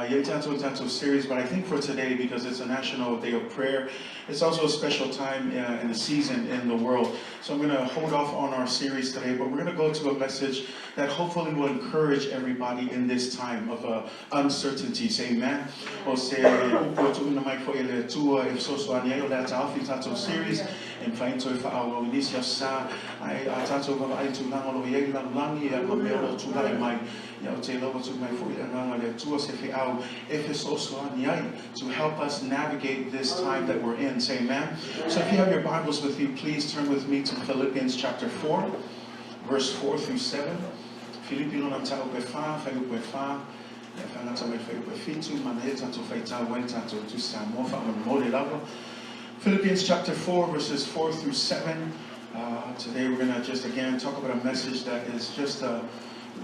Yetato series, but I think for today, because it's a national day of prayer, it's also a special time in the season in the world. So I'm going to hold off on our series today, but we're going to go to a message that hopefully will encourage everybody in this time of uncertainties. Amen. Series and find to our initial sa I tato ba ai tu na lo ye na langi ya me lo tu lai mai ya o te lo tu mai fo ya na le tu se fi au Efesos to help us navigate this time that we're in. Say amen. So if you have your Bibles with you, please turn with me to Philippians chapter 4 verse 4 through 7. Philippians na tao pe fa fa pe fa ya fa na tao fe pe fitu maneta to fa ta wenta to sa mo fa mo le lavo. Philippians chapter 4 verses 4 through 7. Today we're going to just again talk about a message that is just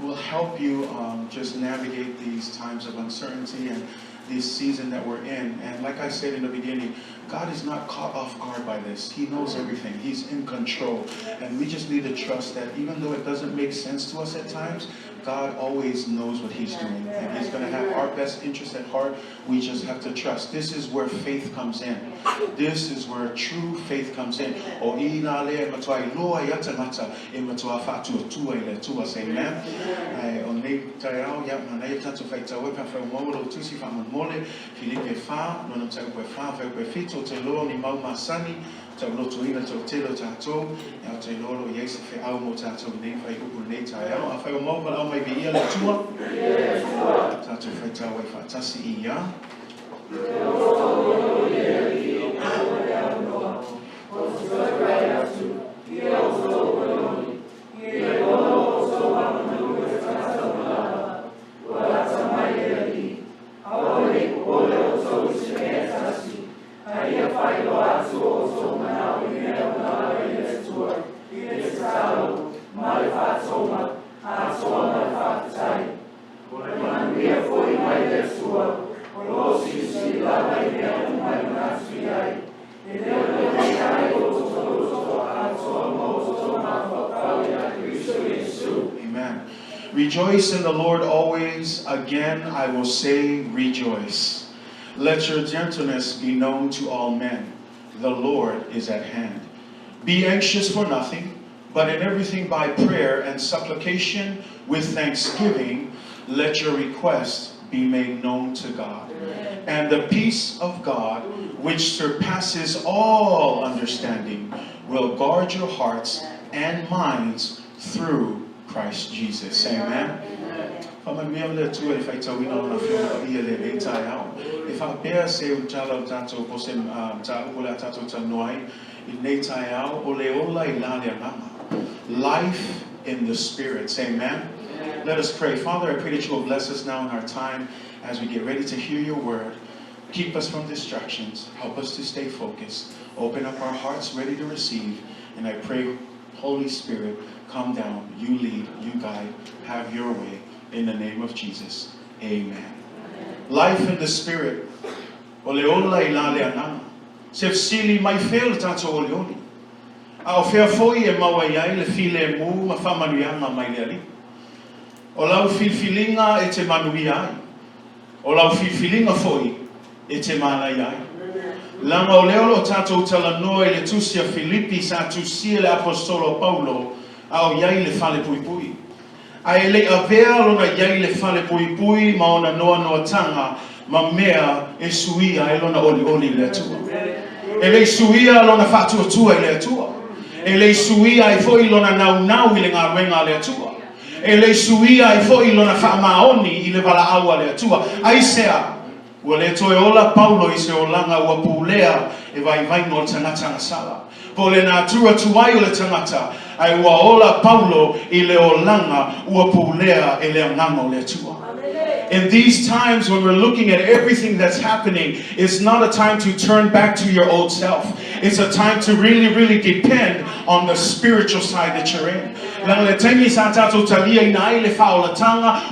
will help you just navigate these times of uncertainty and this season that we're in. And like I said in the beginning, God is not caught off guard by this. He knows everything. He's in control. And we just need to trust that even though it doesn't make sense to us at times, God always knows what He's doing. And He's going to have our best interest at heart. We just have to trust. This is where faith comes in. This is where true faith comes in. Amen. Tau loto ina tau telo tatou, ia te lolo Yesu fe au mo tatou nei fai upu nei tai au, a fai o mau pala au mai bi ia le tua, tatou fai tau e whatasi i ia. Amen. Rejoice in the Lord always. Again, I will say rejoice. Let your gentleness be known to all men. The Lord is at hand. Be anxious for nothing, but in everything by prayer and supplication with thanksgiving, let your requests be made known to God. And the peace of God, which surpasses all understanding, will guard your hearts and minds through Christ Jesus. Amen. If I bear say utalo tato posem taula tato tanoi inetayao oleola ilalia nama. Life in the Spirit. Say amen. Let us pray. Father, I pray that you will bless us now in our time as we get ready to hear your word. Keep us from distractions. Help us to stay focused. Open up our hearts ready to receive. And I pray, Holy Spirit, come down. You lead, you guide. Have your way. In the name of Jesus. Amen. Life in the Spirit. Oleola ilalia nama. Sefsili mai fel tato oleoli. Ao fea foi e mawaiai le file mu ma whamanuianga mai leali. O lau filfilinga e te manuiai. O lau filfilinga foi e te malaiai. Langa o leolo tato talanoa e le tusia Filippi sa tusia le apostolo Paulo ao iai le fale pui pui. Ai le avea lona iai le fale pui pui ma ona noa noa tanga ma mea e suia e lona oli oli le atua. E le suia lona fatua tua le atua. E le suia e foi lona nau nau i le ngā wenga le atua. E le suia e foi lona whaamaoni i le wala aua le atua. Ai sea, ua le toe ola Paulo i se o langa ua pūlea e vai vai no tangata ngasala. Po le nā tua tuai o le tangata, ai ua ola Paulo i le o langa ua pūlea e le angango le atua. In these times when we're looking at everything that's happening, it's not a time to turn back to your old self. It's a time to really, really depend on the spiritual side that you're in.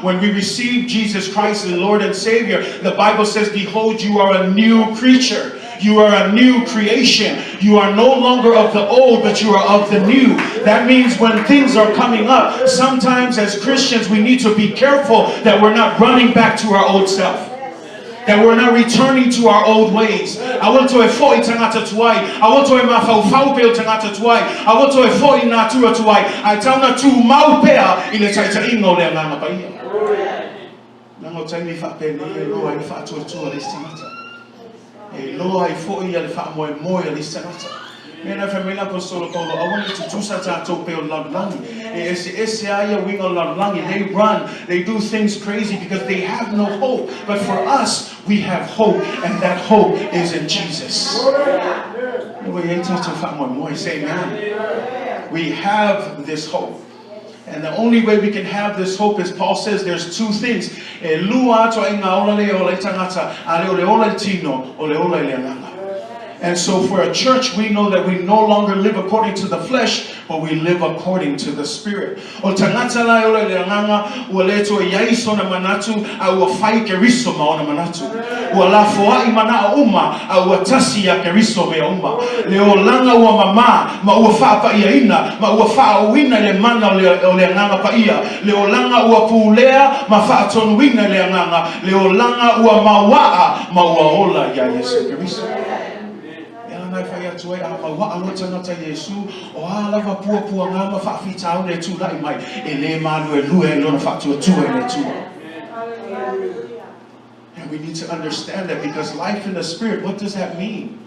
When we receive Jesus Christ as Lord and Savior, the Bible says, behold, you are a new creature. You are a new creation. You are no longer of the old, but you are of the new. That means when things are coming up, sometimes as Christians we need to be careful that we're not running back to our old self. That we're not returning to our old ways. I want to efoi tangata tuai. I want to emafau faupeo tangata tuai. I want to efoi na tua tuai. I tell na tu maupea ile taita ingo le ngama paia. Nango taimi fa pe ne lo ai fa tua tua le tangata. E lo ai foi ile fa moe moe le tangata. Mena família apostolo Paulo, I want you to do such a tope on langi. Esse aya wing on langi. They run, they do things crazy because they have no hope. But for us, we have hope, and that hope is in Jesus. Say amen. We have this hope. And the only way we can have this hope is Paul says there's two things. And so for a church, we know that we no longer live according to the flesh, but we live according to the Spirit. And so and we need to understand that, because life in the Spirit, what does that mean?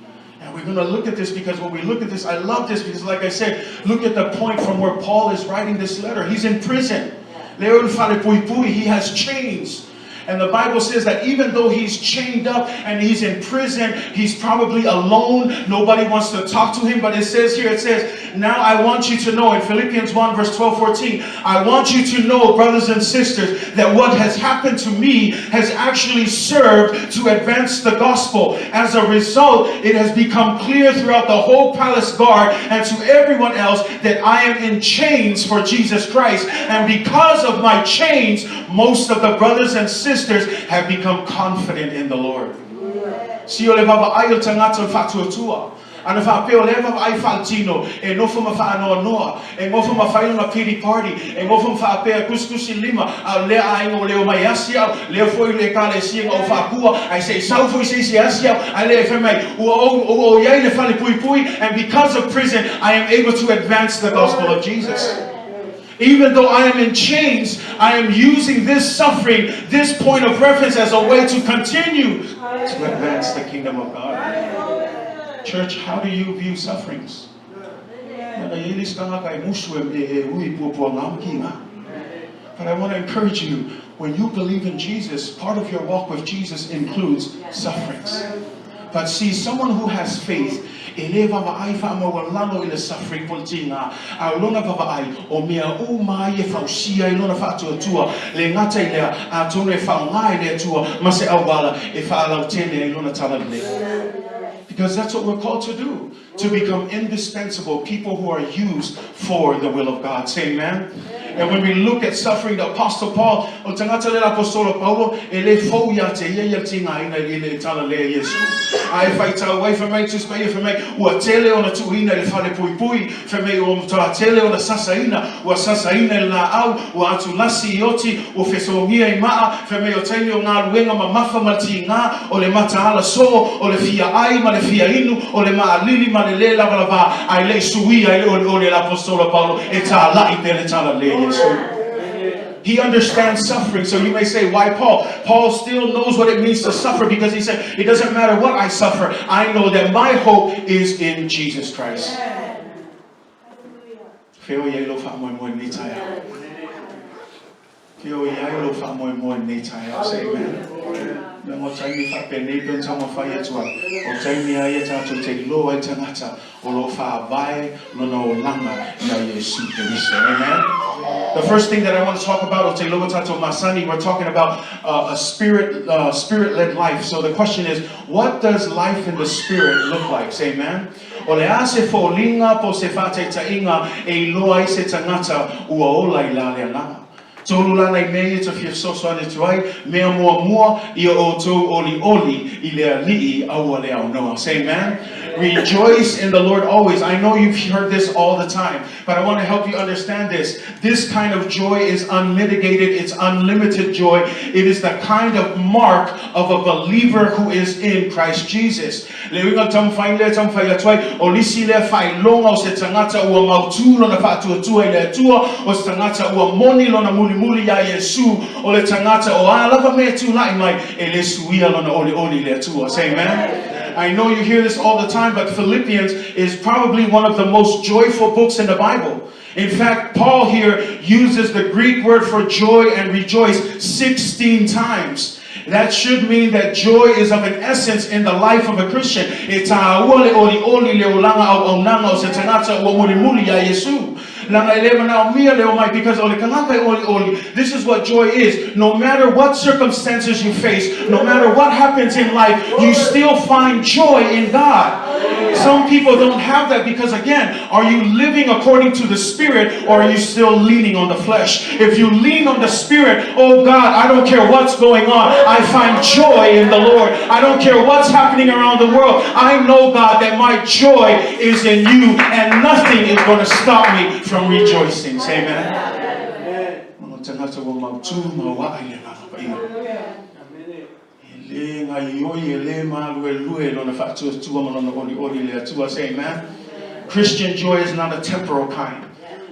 And we're going to look at this, because when we look at this, I love this, because like I said, look at the point from where Paul is writing this letter. He's in prison. He has chains. And the Bible says that even though he's chained up and he's in prison, he's probably alone. Nobody wants to talk to him. But it says here, it says, now I want you to know, in Philippians 1 verse 12-14, I want you to know, brothers and sisters, that what has happened to me has actually served to advance the gospel. As a result, it has become clear throughout the whole palace guard and to everyone else that I am in chains for Jesus Christ. And because of my chains, most of the brothers and sisters have become confident in the Lord. And if I feel ever I faltino, and no from a fano noa, and go from a final pity party, and go from Fapea Cuscusi Lima, I'll lay I know Leo Mayasia, Leo Foyle Kale seeing of Fakua, I say South Asia, I lay for me, oh, Yay, Fali Pui Pui, and because of prison, I am able to advance the gospel of Jesus. Even though I am in chains, I am using this suffering, this point of reference, as a way to continue to advance the kingdom of God. Church, how do you view sufferings? But I want to encourage you, when you believe in Jesus, part of your walk with Jesus includes sufferings. But see, someone who has faith, eleva vai fa mo walano ile suffering poltinga a lona va ai o mea o mai e fausia i lona fa tua le ngata ile a tone fa ngai le tua ma se awala e fa la tene i lona tala le. Because that's what we're called to do, to become indispensable people who are used for the will of God. Say amen. And when we look at suffering, the Apostle Paul, o tangata le apostolo Paulo, ele fouia te ia tinga ina ile tala le Yesu. Ai faita away from me to spay for me, o tele ona tuina le fale pui pui, for me o ta tele ona sasaina, o sasaina la au, o atu lasi yoti, o fesongia I maa, for me o tele o ngā luenga ma mafa matinga, o le mata ala so, o le fia ai ma le fia inu, o le maa lili ma le le lava lava, ai le sui ai o le apostolo Paulo, e ta la I le tala le. He understands suffering. So you may say, why Paul? Paul still knows what it means to suffer, because he said, it doesn't matter what I suffer. I know that my hope is in Jesus Christ. Say amen. The first thing that I want to talk about, we're talking about a spirit-led life. So the question is, what does life in the Spirit look like? Say amen. Tolula na mea to fia so so ane tuai, mea mua ia o to oli I le ali'i au le au noa. Say amen. Rejoice in the Lord always. I know you've heard this all the time, but I want to help you understand this. This kind of joy is unmitigated. It's unlimited joy. It is the kind of mark of a believer who is in Christ Jesus. Lewinga tamfai le tamfai atuai olisi le fai longa o se tangata ua mautulo na fatu atua ile atua o se tangata ua moni lo na muli ya Yesu o le tangata o alava me tu lai mai e le suia lo na oli le atua. Say amen. I know you hear this all the time, but Philippians is probably one of the most joyful books in the Bible. In fact, Paul here uses the Greek word for joy and rejoice 16 times. That should mean that joy is of an essence in the life of a Christian. Because this is what joy is. No matter what circumstances you face, no matter what happens in life, you still find joy in God. Some people don't have that because, again, are you living according to the Spirit or are you still leaning on the flesh? If you lean on the Spirit, oh God, I don't care what's going on. I find joy in the Lord. I don't care what's happening around the world. I know, God, that my joy is in you and nothing is going to stop me from rejoicing. Say amen. Say amen. Christian joy is not a temporal kind.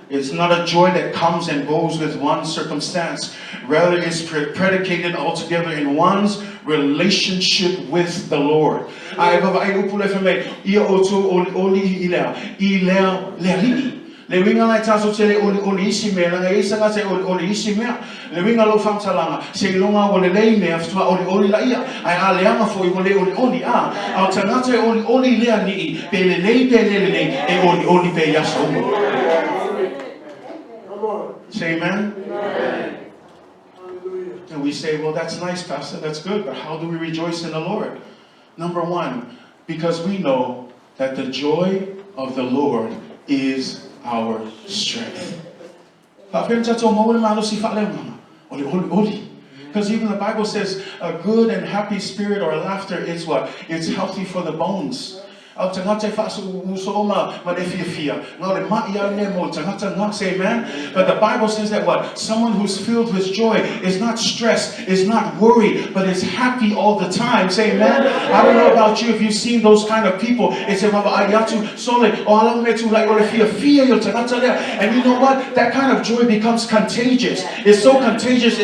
It's not a joy that comes and goes with one circumstance. Rather, it's predicated altogether in one's relationship with the Lord. Le winga lai taso tele oli isi me langa isa nga se oli isi me le winga lo fam talanga se longa o le lei me aftua oli la ia ai ale anga foi o le oli au tangata oli le ani pe le lei e oli pe yaso. Say amen. And we say, well, that's nice, Pastor, that's good, but how do we rejoice in the Lord? Number one, because we know that the joy of the Lord is our strength. Because even the Bible says a good and happy spirit or laughter is what? It's healthy for the bones. Say amen. But the Bible says that what? Someone who's filled with joy is not stressed, is not worried, but is happy all the time. Say amen. I don't know about you if you've seen those kind of people. It's and you know what? That kind of joy becomes contagious. It's so contagious.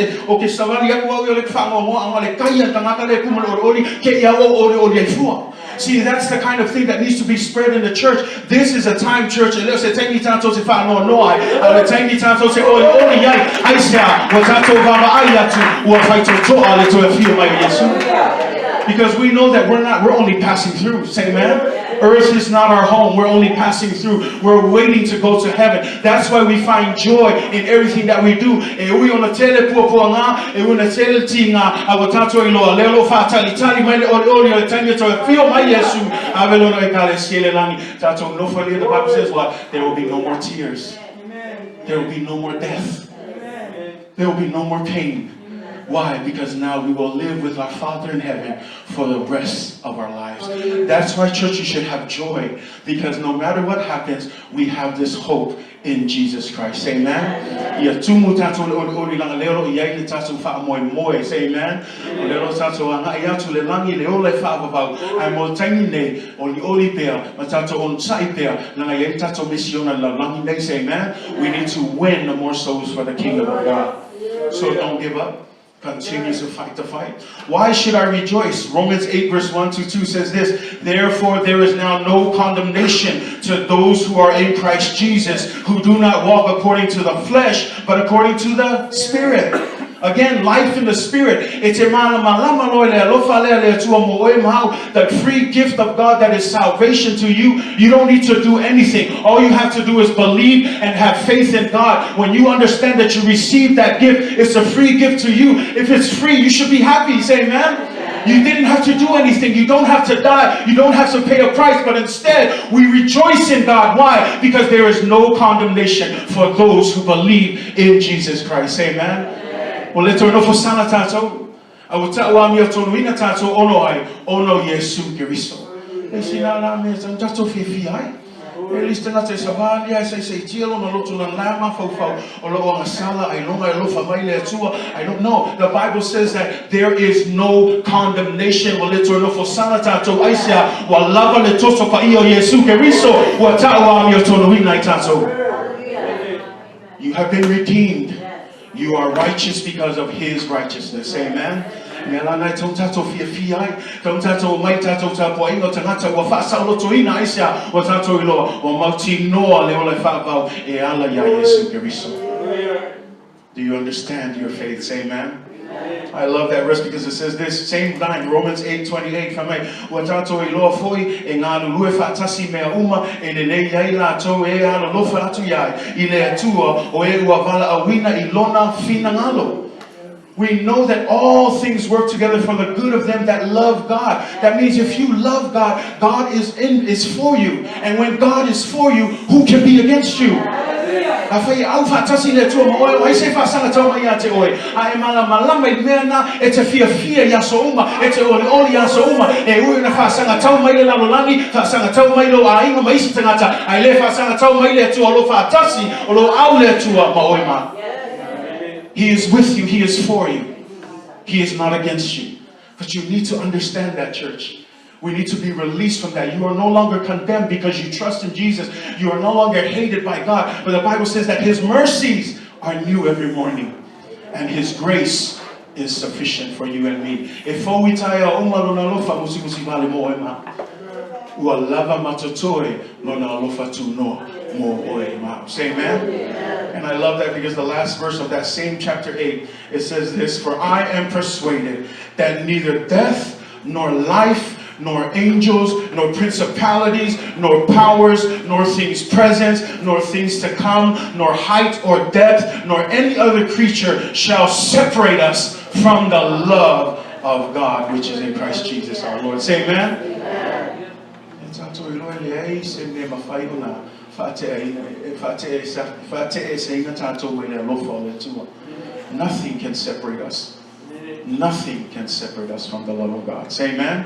See, that's the kind of thing that needs to be spread in the church. This is a time, church, and let's say, take me time to say, no, I take me time to say, because we know that we're only passing through. Say amen. Earth is not our home. We're only passing through. We're waiting to go to heaven. That's why we find joy in everything that we do. The Bible says what? There will be no more tears. There will be no more death. There will be no more pain. Why? Because now we will live with our Father in heaven for the rest of our lives. That's why, church, you should have joy. Because no matter what happens, we have this hope in Jesus Christ. Say amen. Say amen. We need to win more souls for the kingdom of God. So don't give up. Continue to fight the fight. Why should I rejoice? Romans 8 verse 1-2 says this: therefore there is now no condemnation to those who are in Christ Jesus, who do not walk according to the flesh, but according to the Spirit. Again, life in the Spirit. It's the free gift of God that is salvation to you. You don't need to do anything. All you have to do is believe and have faith in God. When you understand that you received that gift, it's a free gift to you. If it's free, you should be happy. Say amen. You didn't have to do anything. You don't have to die. You don't have to pay a price. But instead, we rejoice in God. Why? Because there is no condemnation for those who believe in Jesus Christ. Amen. Well, let's turn over sana tato. I will tell you to win tato ono ai ono Yesu Kiristo. Sinala me san tato fifi. Lista na te sabani ai say tielo no lotu na lama fau o lo nga sala ai longa lo fa mai le tua. I don't know. The Bible says that there is no condemnation. Well, let's no for sanata to aisia wa lava le toso pa io Yesu Kiristo wa tawa mi to no wina tato. You have been redeemed. You are righteous because of his righteousness. Amen. Melana tato fia tato mai tato tapo ingo tangata wa fa sa lo toina aisia wa tato ilo wa mauti no le ole fa ba e ala ya Yesu Kiristo. Do you understand your faith? Say amen. I love that verse because it says this same line, Romans 8:28. Wa tato ilo foi e nga lue fa tasi me uma e ne ya ila to e ala lo fa atu ya ile atua o e wa vala awina ilona fina ngalo. We know that all things work together for the good of them that love God. That means if you love God, God is for you. And when God is for you, who can be against you? He is with you. He is for you. He is not against you. But you need to understand that, church. We need to be released from that. You are no longer condemned because you trust in Jesus. You are no longer hated by God. But the Bible says that his mercies are new every morning. And his grace is sufficient for you and me. Say amen. And I love that because the last verse of that same chapter 8, it says this: for I am persuaded that neither death nor life nor angels nor principalities nor powers nor things present nor things to come nor height or depth nor any other creature shall separate us from the love of God which is in Christ Jesus our Lord. Say amen. Nothing can separate us. Nothing can separate us from the love of God. Say amen.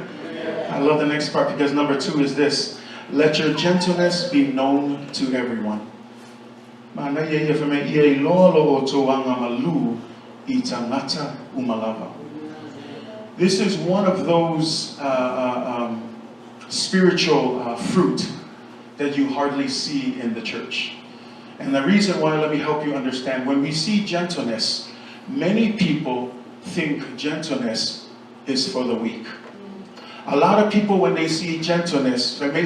I love the next part because number 2 is this: let your gentleness be known to everyone. This is one of those spiritual fruit that you hardly see in the church. And the reason why, let me help you understand. When we see gentleness, many people think gentleness is for the weak. A lot of people, when they see gentleness, but I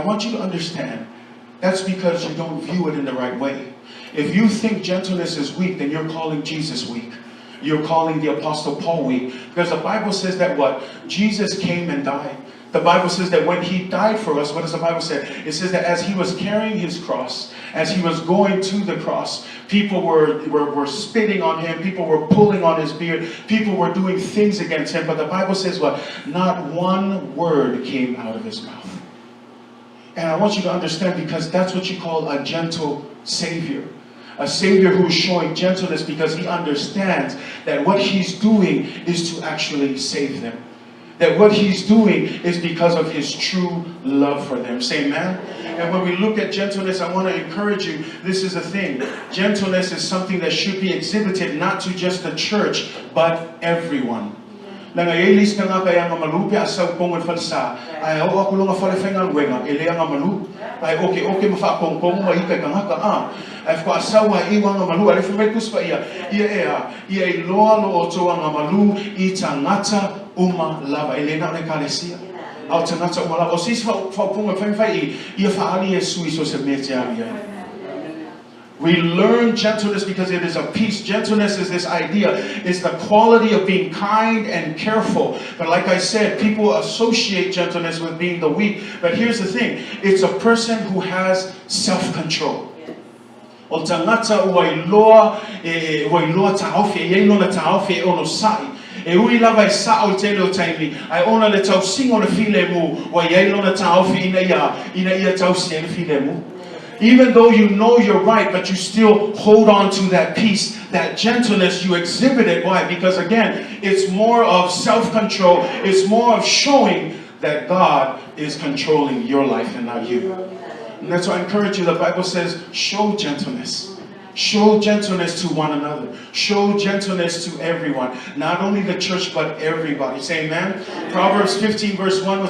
want you to understand, that's because you don't view it in the right way. If you think gentleness is weak, then you're calling Jesus weak. You're calling the Apostle Paul weak. Because the Bible says that what? Jesus came and died. The Bible says that when he died for us, what does the Bible say? It says that as he was carrying his cross, as he was going to the cross, people were spitting on him, people were pulling on his beard, people were doing things against him. But the Bible says what? Not one word came out of his mouth. And I want you to understand, because that's what you call a gentle Savior. A Savior who is showing gentleness because he understands that what he's doing is to actually save them. That what he's doing is because of his true love for them. Say amen. And when we look at gentleness, I want to encourage you, this is the thing. Gentleness is something that should be exhibited not to just the church, but everyone. Nangayelis ka nga kaya nga malupi asaw kong falsa ay ako lo nga falefengal wenga ele nga malu ay okay mafa kong mahika ka nga ay ko asawa iwa nga malu ale femetus pa ia loa lo oto nga malu itangata uma lava ele na kalesia au tangata uma lava osis fa kong fenfai ia fa ali Yesu iso se metia ia. We learn gentleness because it is a peace. Gentleness is this idea. It's the quality of being kind and careful. But like I said, people associate gentleness with being the weak. But here's the thing. It's a person who has self-control. O tangata wailoa taofi e no na taofi ono sai. E ui lava e sa o tele o taimi. Ai ona le tau singo na file mu. Wa yei no na taofi ina ia tau si na file mu. Even though you know you're right, but you still hold on to that peace, that gentleness you exhibited. Why? Because again, it's more of self-control. It's more of showing that God is controlling your life and not you. And that's why I encourage you. The Bible says, show gentleness. Show gentleness to one another. Show gentleness to everyone. Not only the church, but everybody. Say amen. Proverbs 15 verse 1. A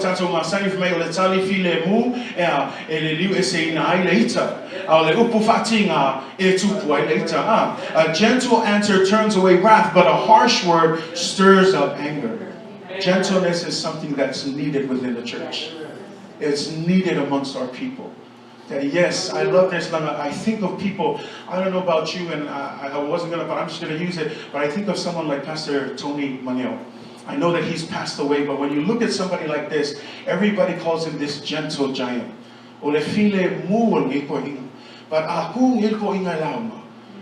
gentle answer turns away wrath, but a harsh word stirs up anger. Gentleness is something that's needed within the church. It's needed amongst our people. Yes, I love this. I think of people, I don't know about you, and I wasn't going to, but I'm just going to use it. But I think of someone like Pastor Tony Maniel. I know that he's passed away, but when you look at somebody like this, everybody calls him this gentle giant. But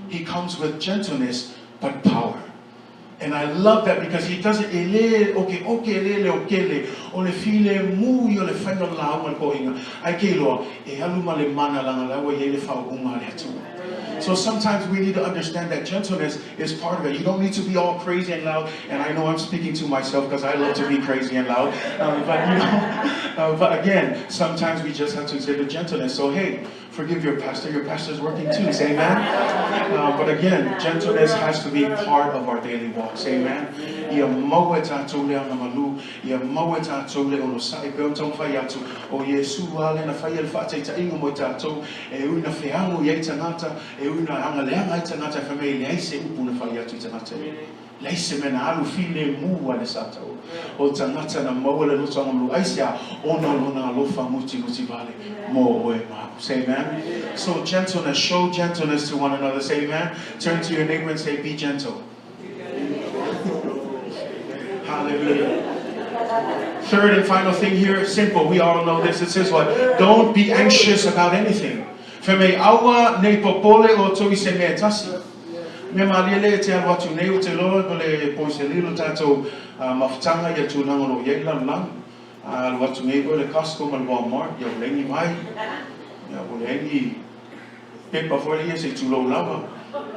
he comes with gentleness, but power. And I love that because he doesn't So sometimes we need to understand that gentleness is part of it. You don't need to be all crazy and loud. And I know I'm speaking to myself because I love to be crazy and loud. But again, sometimes we just have to exhibit gentleness. So hey, forgive your pastor. Your pastor's working too. Say amen. But again, gentleness has to be part of our daily walk. Say amen. Leise mena alu file mu wale sata o tangata na mawale luto amlu aisia ona lona lofa muti vale mo oe ma. Say amen. So gentleness, show gentleness to one another. Say amen. Turn to your neighbor and say, be gentle. Hallelujah. Third and final thing here, simple. We all know this. It says what? Don't be anxious about anything. Feme awa ne popole o toi se me tasi. Me malele te alwatu ne o te loa kole poiselilo tato mafutanga ya tunangono yelan lang. Alwatu ne o le Costco mal Walmart ya lengi mai. Ya o lengi pepa foi se tulo lava.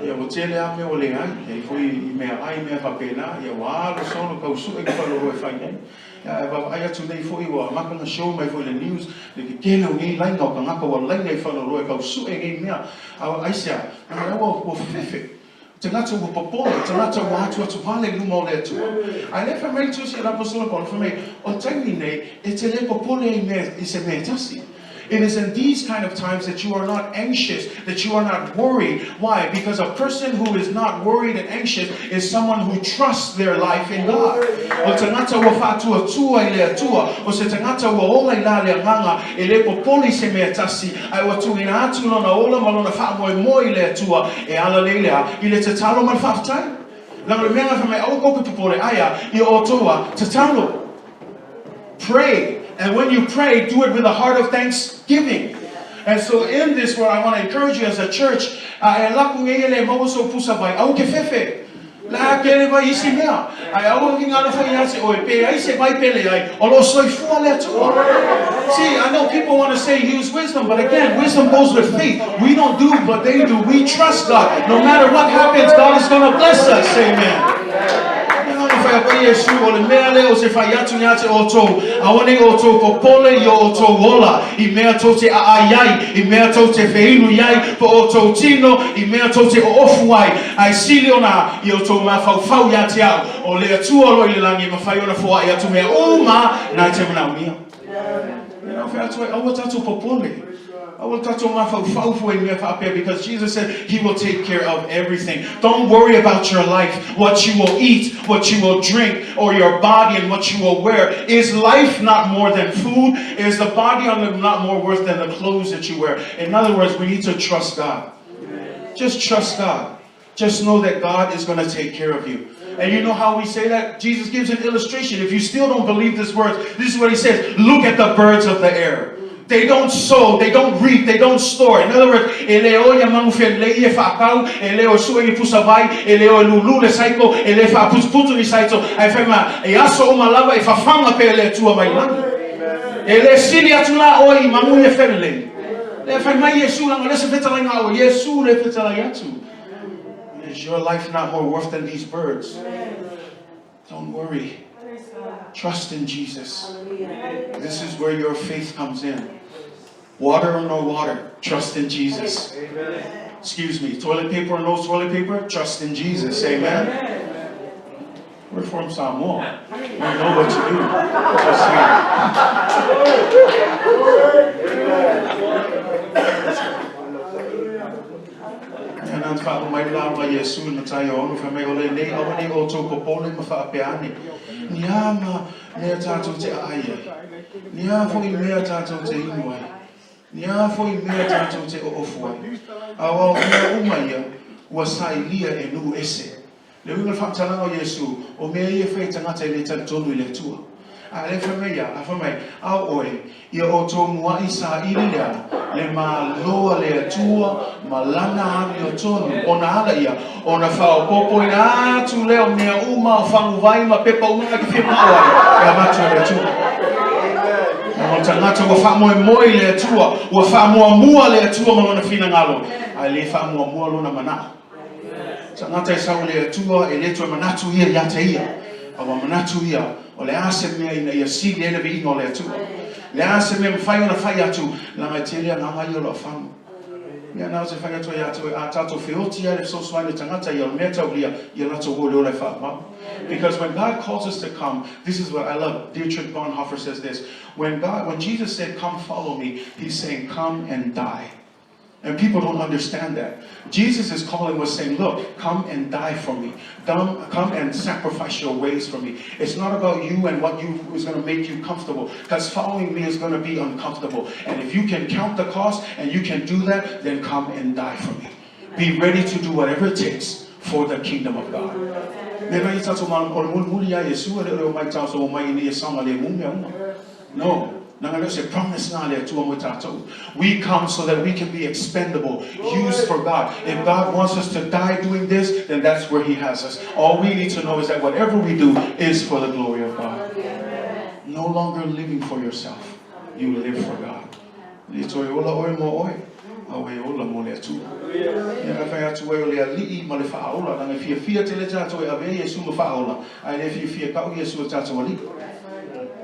Ya o tele a me o le ai. Ya foi me ai me papena ya wa lo sono kausu e falo e faine. Ai atu nei foi wa makanga show mai foi le news le ke kele o ngai lai ngau kangaka wa lai ngai falo roe kausu e ngai mea. Ai sia. Ai wa fefe. Tangata wa popole, tangata wa atu atu pale lumo le atu. Ai le famei tu si la posola kon famei o tangi nei e te le popole I se me tasi. It is in these kind of times that you are not anxious, that you are not worried. Why? Because a person who is not worried and anxious is someone who trusts their life in God. O tangata wa fatua tua I le atua, o se tangata wa ola I la le nganga, e le popoli se me tasi, ai wa tu ina atu no na ola malona fa mo I le atua, e ala leilea, I le te talo mal fafutai. Lang le menga fa mai au koke popole aya, I o toa te talo. Pray. And when you pray, do it with a heart of thanksgiving. And so in this, where I want to encourage you as a church, I want to See, I know people want to say use wisdom, but again, wisdom goes with faith. We don't do what they do. We trust God. No matter what happens, God is going to bless us. Amen. Yesu ole mele o se fayatu nyate oto awone oto popole yo oto wola I mea tote ayai I mea tote feinu yai po oto tino I mea tote ofuai ai siliona I oto mafau yate au o le atu olo I langi mafaiona foa I atu mea uma na te mana umia na fe atu ai o tatu popole because Jesus said He will take care of everything. Don't worry about your life, what you will eat, what you will drink, or your body and what you will wear. Is life not more than food? Is the body not more worth than the clothes that you wear? In other words, we need to trust God. Just trust God. Just know that God is going to take care of you. And you know how we say that? Jesus gives an illustration. If you still don't believe this word, this is what He says. Look at the birds of the air. They don't sow, they don't reap, they don't store. In other words, eleo yamang fenlei fakau, eleo suengi pusavai, eleo lulu le saiko, ele fa pusputu ni saito. Ai fema, yaso umalava ifafanga pe ele tua mai langi. Ele sili atula oi mamu ye fenlei. Le fema Yesu lang le se fetala ngao, Yesu le fetala yatu. Is your life not more worth than these birds? Don't worry. Trust in Jesus. This is where your faith comes in. Water or no water, trust in Jesus. Excuse me, toilet paper or no toilet paper, trust in Jesus. Amen. We're from Samoa. We know what to do. Just and I'm found my lava Yesu na tayo fa me ole nei awani o to ko pole ma fa peani. Niama me tato te aia. Nia fo I me tato te inuai. Nia fo I me tato te ofuai. Awa me umaya wa sailia e nu ese. Le winga fa tala o Yesu o me ye fe tanga te le tonu le tua. Ale fa me ya fa mai au oi ia o to mua isa ilia le ma loa le tua malana ami o tonu ona ala ia ona fa o popo ina tu leo me uma fa vai ma pepa uma ki fi mawa e matu le tua. O tangata wa fa moi le tua wa fa mua le tua ma ona fina ngalo ale fa mua lona mana. Tangata sa le tua e le tua manatu ia ya te ia awa manatu ia o le ase mea ina ia si le vi ingo le tua. Le ase mea mwhai ona whai atu la mai teria ngā mai o lo whamu. Mea nao se whai atu a tato whioti a le soswai tangata ia o mea tau lia ia nato ho leo le wha. Because when God calls us to come, this is what I love. Dietrich Bonhoeffer says this. When Jesus said, come follow me, he's saying, come and die. And people don't understand that. Jesus is calling us saying, look, come and die for me. Come and sacrifice your ways for me. It's not about you and what is going to make you comfortable. Because following me is going to be uncomfortable. And if you can count the cost and you can do that, then come and die for me. Be ready to do whatever it takes for the kingdom of God. No. We come so that we can be expendable, used for God. If God wants us to die doing this, then that's where He has us. All we need to know is that whatever we do is for the glory of God. No longer living for yourself. You live for God.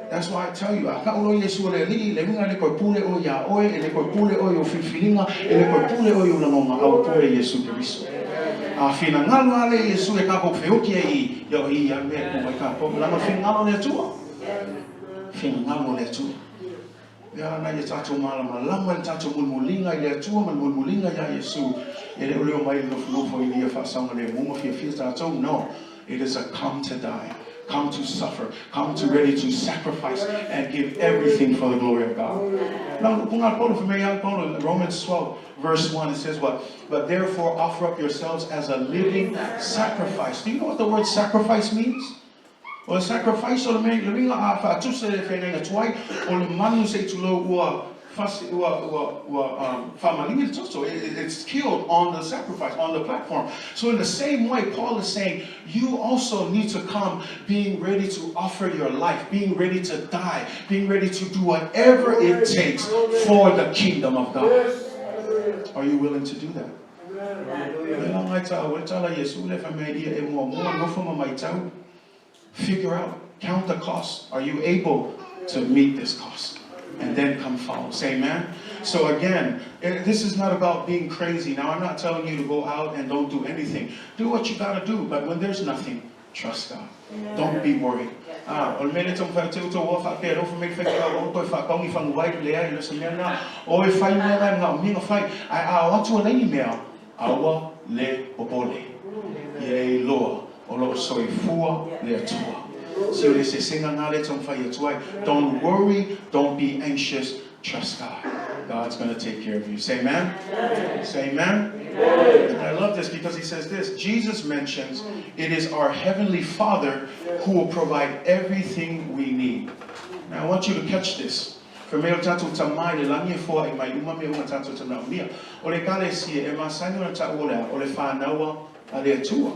That's why I tell you, I can't only Yesu le li le minga le ko pule o ya oe le ko pule o yo fifilinga le ko pule o yo na nonga au pule Yesu Kristo. A fina ngalo ale Yesu e ka ko feuki ai yo I ya me ko ka ko la no fina ngalo le tua. Fina ngalo le tua. Ya na ye tatu mala malama le tatu mulmulinga ile tua mulmulinga ya Yesu. Ele ole o mai no fo I ia fa sanga le mo fi tatu no. It is a come to die. Come to suffer, come to ready to sacrifice and give everything for the glory of God. Now, Romans 12, verse 1, it says what? But therefore offer up yourselves as a living sacrifice. Do you know what the word sacrifice means? Well, sacrifice or the it's killed on the sacrifice, on the platform. So in the same way, Paul is saying, you also need to come being ready to offer your life, being ready to die, being ready to do whatever it takes for the kingdom of God. Are you willing to do that? Figure out, count the cost. Are you able to meet this cost? And then come follow. Say amen. So again, this is not about being crazy. Now, I'm not telling you to go out and don't do anything. Do what you got to do. But when there's nothing, trust God. Don't be worried. Don't worry, don't be anxious, trust God. God's going to take care of you. Say amen? Say amen? And I love this because he says this. Jesus mentions it is our Heavenly Father who will provide everything we need. Now I want you to catch this. For me o tātou tamai le langi fōa I mai uma me uma tātou tanau nia. O le kale si e masani o le tau o lea, o le whānaua a le atua.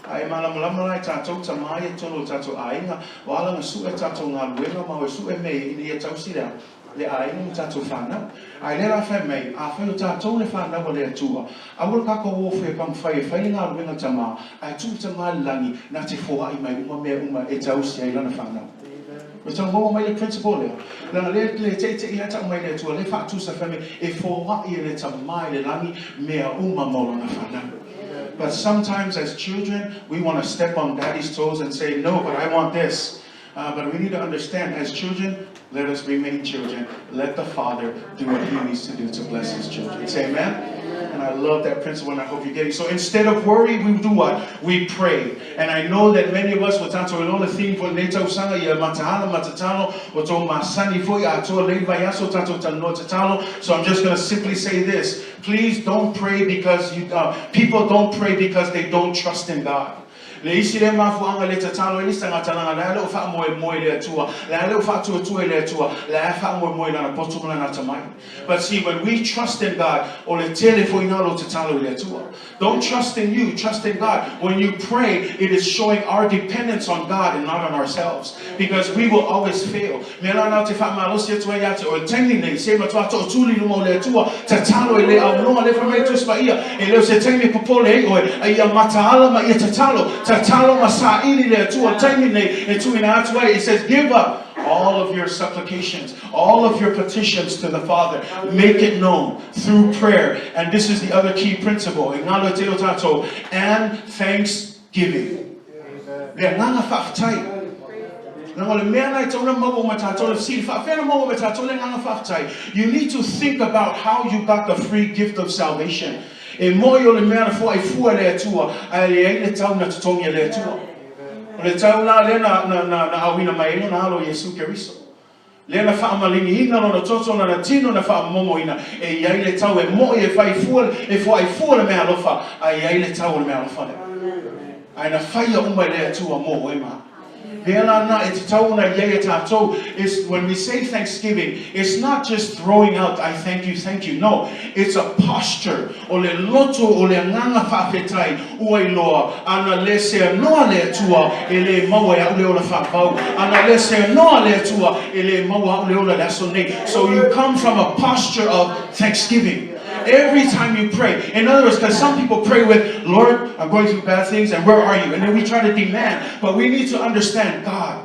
Ai malamalama lai tātou tamai e tolo tātou ainga, wala ngā su e tātou ngā luenga, ma o su e mei ini e tau sirea. Le ainga mo tātou whānau. Ai le la whai mei, a whai o tātou le whānau a le atua. A wala kako o whai pang whai e whai ngā luenga tamā, ai tū tamā langi, nā te whoa I mai uma mea uma e tau sirea I lana whānau. Então vamos mais o principal le. Na le te ia ta mai le tu le fa tu sa fami e fo wa ia le ta mai le langi mea uma mo na fana. But sometimes as children we want to step on daddy's toes and say no, but I want this. But we need to understand as children, let us remain children. Let the Father do what He needs to do to bless His children. Say amen. And I love that principle and I hope you're getting. So instead of worry, we do what? We pray. And I know that many of us will talk to the theme for Neto Sanga, Matahana, Matatano, or to Masani Foya, to Leva Yaso Tato Tatano. So I'm just going to simply say this. Please don't pray because people don't pray because they don't trust in God. Le isi le mafuanga le tatalo le sanga tananga la le fa moe le tua la le fa tu le tua la fa moe na potuma na tamai. But see, when we trust in God, o le tele fo inalo tatalo le tua. Don't trust in you, trust in God. When you pray, it is showing our dependence on God and not on ourselves, because we will always fail. Me na na te fa malo se tua ya te o tengi nei se ma tua to tuli lo le tua tatalo le au no le fa me tu spa ia e le se tengi popole o ia mataala ma ia tatalo. It says, give up all of your supplications, all of your petitions to the Father. Make it known through prayer. And this is the other key principle. And thanksgiving. You need to think about how you got the free gift of salvation. E moyo le mea fo ai fua le tua ai le tau na tutongi le tua le tau na le na awina mai no na alo Yesu Keriso le na fa malingi ina no toto na tino na fa momo ina e ai le tau e mo e fai fua e fo ai fua le mea lofa ai le tau le mea lofa ai na faia uma le tua mo e ma. Is when we say thanksgiving, it's not just throwing out, I thank you. No, it's a posture. Ole loto ole nganga fafetai ue loa ana lese noa le tua ele maua ya ule ola fapau ana lese noa le tua ele maua ule ola lasone. So you come from a posture of thanksgiving. Every time you pray. In other words, because some people pray with, Lord, I'm going through bad things, and where are you? And then we try to demand. But we need to understand, God,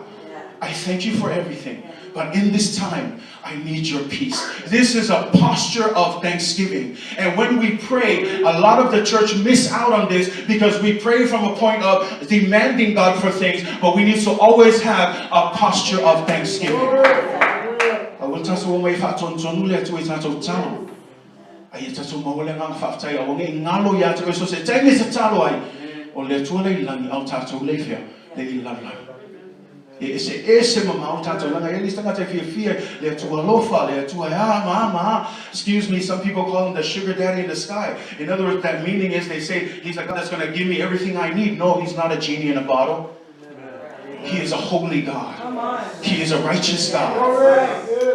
I thank you for everything. But in this time, I need your peace. This is a posture of thanksgiving. And when we pray, a lot of the church miss out on this because we pray from a point of demanding God for things, but we need to always have a posture of thanksgiving. Ai tatu mawale ngang whaftai a wange ngalo ya te so se tengi se talo ai o le tua le langi au tātou le fia le I lala e se mama au tātou langa e listanga te fia le tua lofa le tua mama. Excuse me, some people call him the sugar daddy in the sky. In other words, that meaning is they say he's a God that's going to give me everything I need. No, he's not a genie in a bottle. He is a holy God. He is a righteous God.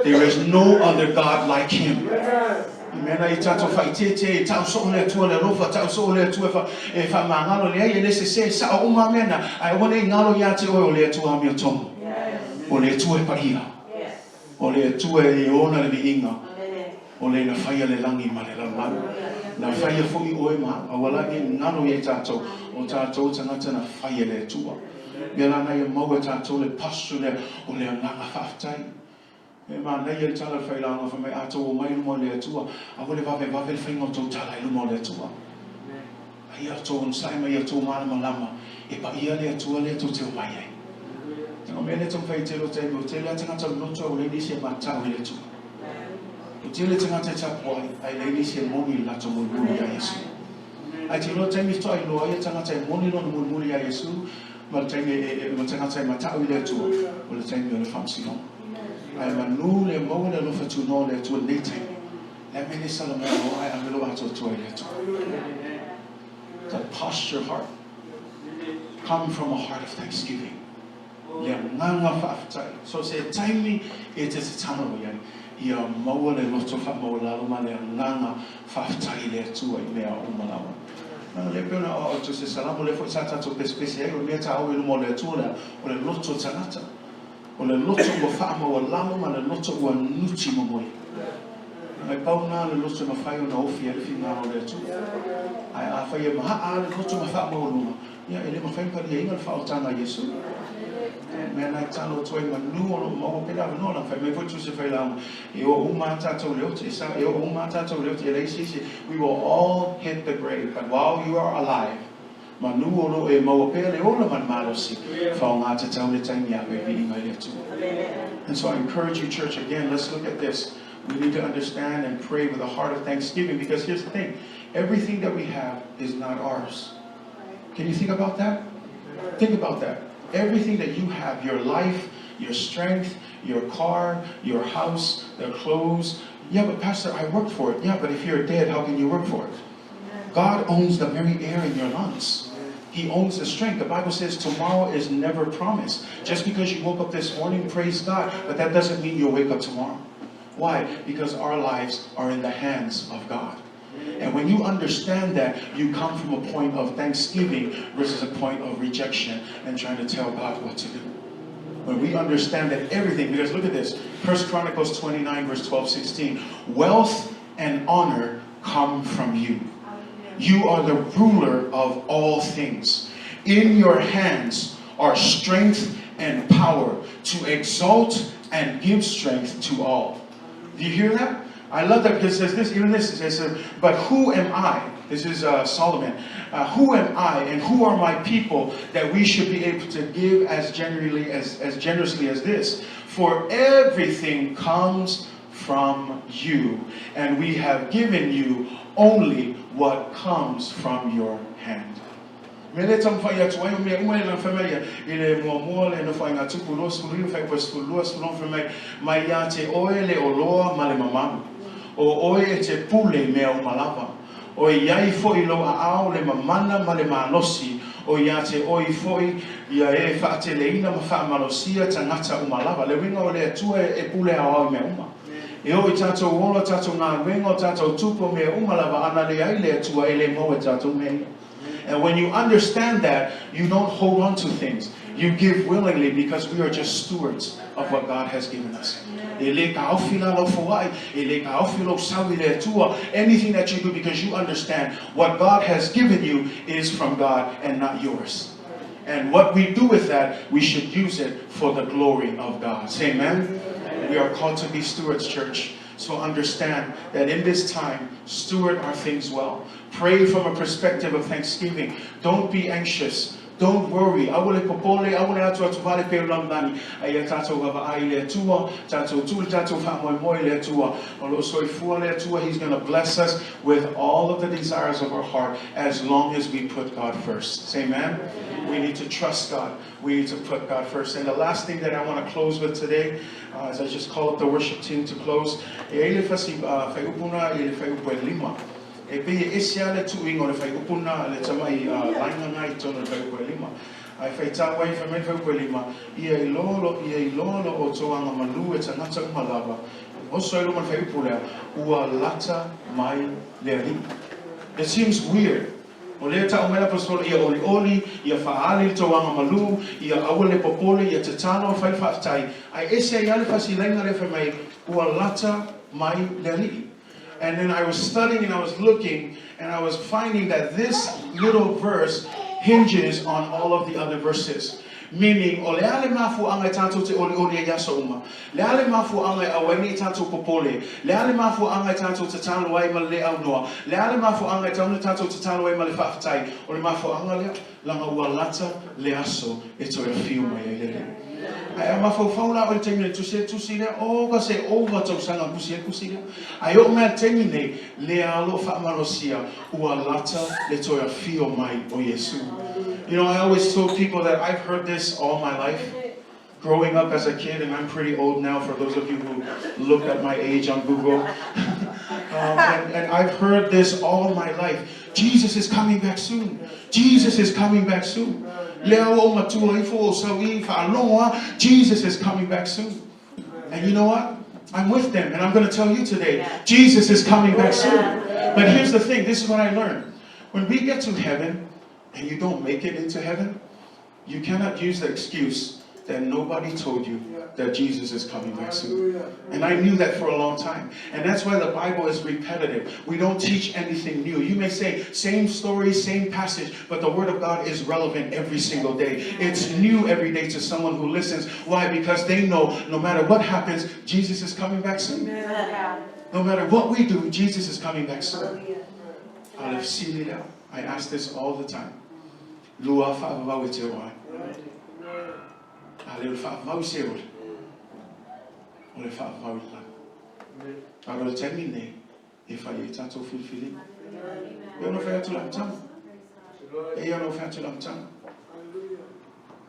There is no other God like him. Mena I tato fai te tau so le tua le rofa tau so le tua fa mangalo le ai le se sa o ma mena ai wone ngalo ya te o le tua mi tom o le tua pa ia o le tua e ona le inga o le na fai le langi ma le la na fai fo I o ma a wala ni ngalo ye tato o tato tanga tana fai le tua bela na ye mo tato le pasu le o le nganga faftai. Ma nei e tala fai langa fa mai ato o mai mo le tua a vole va ve fingo to tala I mo le tua ai ato on sai mai ato mana malama e pa ia le tua le to te mai ai no me le to fai te lo te mo te le tanga to no to le ni se ma ta le tua o te le tanga te ta poi ai le ni se mo ni la to mo ni ya Yesu ai te lo te mi to ai lo ai tanga te mo ni no mo ni ya Yesu ma te me ma tanga te ma ta le tua o le te mi le famsino. I am nu le mo le lo fatu no le tu le te le me ni sala mo ai am lo ato to le to the posture heart come from a heart of thanksgiving le nganga whaafitai. So se taimi e te tano iai, ia maua le loto wha maua laloma le nganga whaafitai le atua I mea o malawa. Le pena o to se salamo le fo sa tato pespesi ai o mea ta au ilumo le atua le o le loto tanata. O le loto ua wha maua laloma le loto ua nuti mamoi. Ai pauna le loto ma whai o na ofi alifi ngā o le atua. Ai a whai e maha a le loto ma wha maua luma. Ia ele ma whai pari e inga le wha o tanga Yesu. Mea nai talo toi manu o lo maua pera no la whai me voitu se whai lao. E o uma tatou leote, e o uma tatou leote, e leisi se, we will all hit the grave. But while you are alive, manu o lo e maua pera le ola man malosi. Whao ngā te tau le taimi a we vi inga le atu. And so I encourage you, church, again, let's look at this. We need to understand and pray with a heart of thanksgiving, because here's the thing. Everything that we have is not ours. Can you think about that? Think about that. Everything that you have, your life, your strength, your car, your house, the clothes. Yeah, but Pastor, I worked for it. Yeah, but if you're dead, how can you work for it? God owns the very air in your lungs. He owns the strength. The Bible says tomorrow is never promised. Just because you woke up this morning, praise God, but that doesn't mean you'll wake up tomorrow. Why? Because our lives are in the hands of God. And when you understand that, you come from a point of thanksgiving versus a point of rejection and trying to tell God what to do. When we understand that everything, because look at this, 1 Chronicles 29 verse 12-16, wealth and honor come from you. You are the ruler of all things. In your hands are strength and power to exalt and give strength to all. Do you hear that? I love that because it says this, even this, it says, but who am I? This is Solomon. Who am I and who are my people that we should be able to give as generously as this? For everything comes from you, and we have given you only what comes from your hand. Mele tam fa ya tuwa me umwe na family ile mo le no fa nga tuku lo sulu fa po sulu sulu family mai ya te oele o loa male mama o oe te pule me o malava o ia I foi lo a au le mamana male malosi o ia te oi foi ia e fa te leina ma fa malosia tangata o malava le winga o le tua e pule a au me uma e o I tato wola tato ngā wengo tato tupo me umalava ana le ai le tua e le mo e tato me. And when you understand that, you don't hold on to things. You give willingly because we are just stewards of what God has given us. Anything that you do because you understand what God has given you is from God and not yours. And what we do with that, we should use it for the glory of God. Say amen? We are called to be stewards, church. So understand that in this time, steward our things well. Pray from a perspective of thanksgiving. Don't be anxious. Don't worry. Awole popole, awole atua tuvale pe lamdani. Aya tato gava aile tua, tato tul tato fa moi le tua. Olo soi fu le tua. He's going to bless us with all of the desires of our heart as long as we put God first. Say amen. We need to trust God. We need to put God first. And the last thing that I want to close with today, as I just call up the worship team to close, ele fasi fa upuna ele fa upelima. E pe esia le tuingo le fai upuna le tamai lainga ngai tono le fai upelima. Ai fai tawai fa me fai upelima. Ia ilolo o toanga malu e tangata umalava. Oso ilo man fai upulea ua lata mai le ri. It seems weird. O le ta umela pastor ia oli ia faali toanga malu ia awale popole ia tatano fai fatai. Ai esia ia le fasi lainga le fai mai ua lata mai le ri. And then I was studying and I was looking and I was finding that this little verse hinges on all of the other verses. Meaning, o leale mafu anga tato te oli e yaso uma. Leale mafu anga aweni tato popole. Leale mafu anga tato te talo wai ma le au noa. Leale mafu anga tato te talo wai ma le whaafitai. O le mafu anga lea, langa ua lata le aso e toi a whiu mai e lele. Ai ama fauna o le taimine tusi lea, o ka se ova tau sanga kusi lea. Ai o mea taimine le alo whaamalosia ua lata le toi a whiu mai o Yesu. You know, I always told people that I've heard this all my life. Growing up as a kid, and I'm pretty old now for those of you who looked at my age on Google. And I've heard this all my life. Jesus is coming back soon. Jesus is coming back soon. Jesus is coming back soon. And you know what? I'm with them, and I'm going to tell you today, Jesus is coming back soon. But here's the thing, this is what I learned. When we get to heaven, and you don't make it into heaven, you cannot use the excuse that nobody told you that Jesus is coming back soon. And I knew that for a long time. And that's why the Bible is repetitive. We don't teach anything new. You may say, same story, same passage, but the Word of God is relevant every single day. It's new every day to someone who listens. Why? Because they know no matter what happens, Jesus is coming back soon. No matter what we do, Jesus is coming back soon. I ask this all the time. Alors terminé, il fallait tanto fulfiller. Et on a fait tout longtemps. Et on a fait tout longtemps.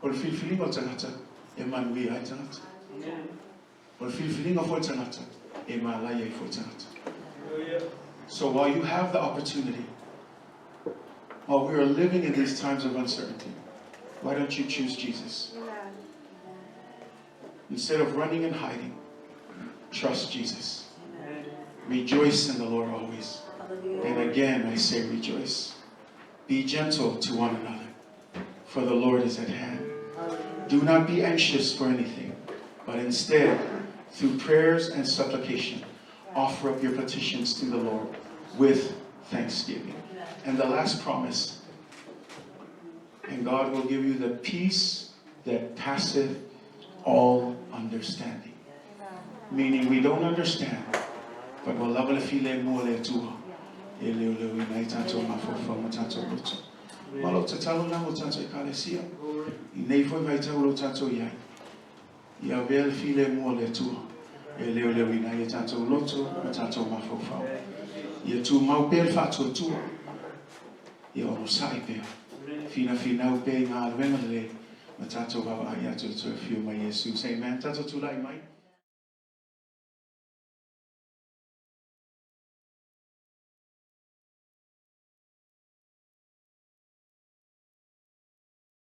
On fulfilling on tanata. Et man we I tanata. On fulfilling of tanata. Et man la ye for tanata. So while you have the opportunity, while we are living in these times of uncertainty, why don't you choose Jesus? Instead of running and hiding, trust Jesus. Rejoice in the Lord always. And again, I say rejoice. Be gentle to one another, for the Lord is at hand. Do not be anxious for anything, but instead, through prayers and supplication, offer up your petitions to the Lord with thanksgiving. And the last promise, and God will give you the peace that passeth all understanding. Meaning we don't understand, but we'll love the feeling more than two. Malo tatalo na mutanto ikalesia. Inefo vaita ulo tanto yai. Ya vel file more than two. Eleule na yetanto loto mutanto mafofa. Ye tu mau pel fato tu. Ye ono sai pe. Fina upe na alvenale. Matato baba ayato to few my Jesus. Amen. Tato tulai mai.